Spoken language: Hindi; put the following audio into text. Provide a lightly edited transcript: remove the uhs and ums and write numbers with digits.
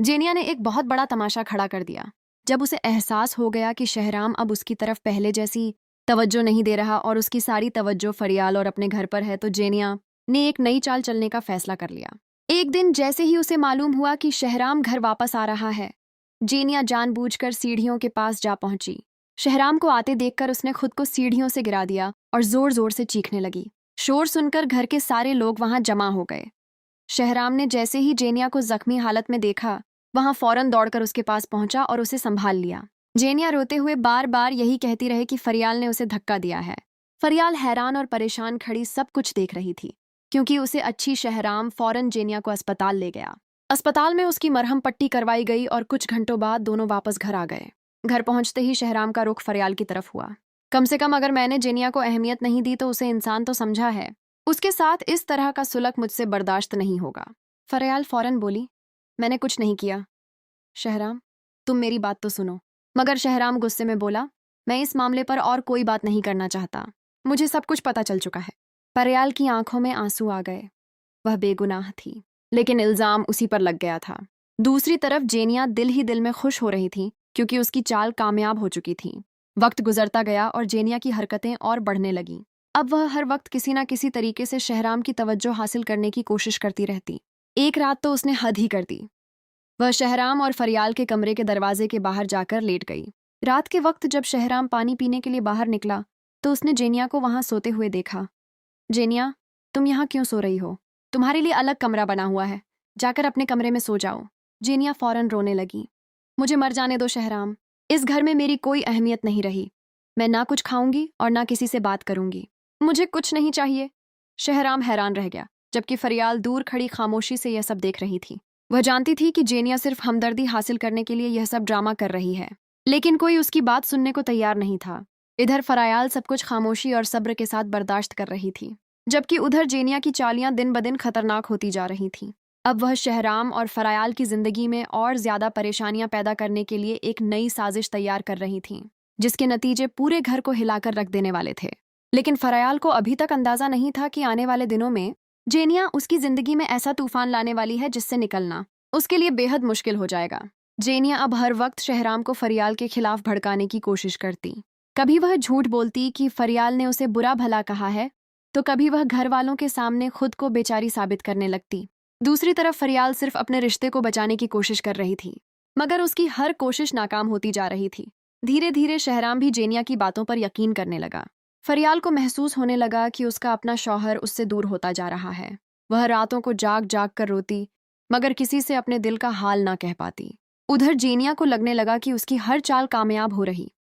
जेनिया ने एक बहुत बड़ा तमाशा खड़ा कर दिया। जब उसे एहसास हो गया कि शहराम अब उसकी तरफ पहले जैसी तवज्जो नहीं दे रहा और उसकी सारी तवज्जो फरियाल और अपने घर पर है, तो जेनिया ने एक नई चाल चलने का फैसला कर लिया। एक दिन जैसे ही उसे मालूम हुआ कि शहराम घर वापस आ रहा है, जेनिया जानबूझकर सीढ़ियों के पास जा पहुंची। शहराम को आते देखकर उसने खुद को सीढ़ियों से गिरा दिया और जोर जोर से चीखने लगी। शोर सुनकर घर के सारे लोग वहां जमा हो गए। शहराम ने जैसे ही जेनिया को जख्मी हालत में देखा, वहां फौरन दौड़कर उसके पास पहुंचा और उसे संभाल लिया। जेनिया रोते हुए बार बार यही कहती रही कि फरियाल ने उसे धक्का दिया है। फरियाल हैरान और परेशान खड़ी सब कुछ देख रही थी, क्योंकि उसे अच्छी शहराम फौरन जेनिया को अस्पताल ले गया। अस्पताल में उसकी मरहम पट्टी करवाई गई और कुछ घंटों बाद दोनों वापस घर आ गए। घर पहुंचते ही शहराम का रुख फरियाल की तरफ हुआ। कम से कम अगर मैंने जेनिया को अहमियत नहीं दी तो उसे इंसान तो समझा है। उसके साथ इस तरह का सुलक मुझसे बर्दाश्त नहीं होगा। फरियाल फौरन बोली, मैंने कुछ नहीं किया। शहराम, तुम मेरी बात तो सुनो। मगर शहराम गुस्से में बोला, मैं इस मामले पर और कोई बात नहीं करना चाहता। मुझे सब कुछ पता चल चुका है। फरियाल की आंखों में आंसू आ गए। वह बेगुनाह थी, लेकिन इल्जाम उसी पर लग गया था। दूसरी तरफ जेनिया दिल ही दिल में खुश हो रही थी, क्योंकि उसकी चाल कामयाब हो चुकी थी। वक्त गुजरता गया और जेनिया की हरकतें और बढ़ने लगीं। अब वह हर वक्त किसी न किसी तरीके से शहराम की तवज्जो हासिल करने की कोशिश करती रहती। एक रात तो उसने हद ही कर दी। वह शहराम और फरियाल के कमरे के दरवाजे के बाहर जाकर लेट गई। रात के वक्त जब शहराम पानी पीने के लिए बाहर निकला, तो उसने जेनिया को वहां सोते हुए देखा। जेनिया, तुम यहाँ क्यों सो रही हो? तुम्हारे लिए अलग कमरा बना हुआ है, जाकर अपने कमरे में सो जाओ। जेनिया फौरन रोने लगी। मुझे मर जाने दो शहराम, इस घर में मेरी कोई अहमियत नहीं रही। मैं ना कुछ खाऊंगी और ना किसी से बात करूंगी। मुझे कुछ नहीं चाहिए। शहराम हैरान रह गया, जबकि फरियाल दूर खड़ी खामोशी से यह सब देख रही थी। वह जानती थी कि जेनिया सिर्फ हमदर्दी हासिल करने के लिए यह सब ड्रामा कर रही है, लेकिन कोई उसकी बात सुनने को तैयार नहीं था। इधर फरियाल सब कुछ खामोशी और सब्र के साथ बर्दाश्त कर रही थी, जबकि उधर जेनिया की चालियां दिन ब दिन खतरनाक होती जा रही थीं। अब वह शहराम और फरियाल की जिंदगी में और ज्यादा परेशानियां पैदा करने के लिए एक नई साजिश तैयार कर रही थीं, जिसके नतीजे पूरे घर को हिलाकर रख देने वाले थे। लेकिन फरियाल को अभी तक अंदाजा नहीं था कि आने वाले दिनों में जेनिया उसकी जिंदगी में ऐसा तूफान लाने वाली है जिससे निकलना उसके लिए बेहद मुश्किल हो जाएगा। जेनिया अब हर वक्त शहराम को फरियाल के खिलाफ भड़काने की कोशिश करती। कभी वह झूठ बोलती कि फरियाल ने उसे बुरा भला कहा है, तो कभी वह घर वालों के सामने खुद को बेचारी साबित करने लगती। दूसरी तरफ फरियाल सिर्फ अपने रिश्ते को बचाने की कोशिश कर रही थी, मगर उसकी हर कोशिश नाकाम होती जा रही थी। धीरे धीरे शहराम भी जेनिया की बातों पर यकीन करने लगा। फरियाल को महसूस होने लगा कि उसका अपना शौहर उससे दूर होता जा रहा है। वह रातों को जाग जाग कर रोती, मगर किसी से अपने दिल का हाल ना कह पाती। उधर जेनिया को लगने लगा कि उसकी हर चाल कामयाब हो रही।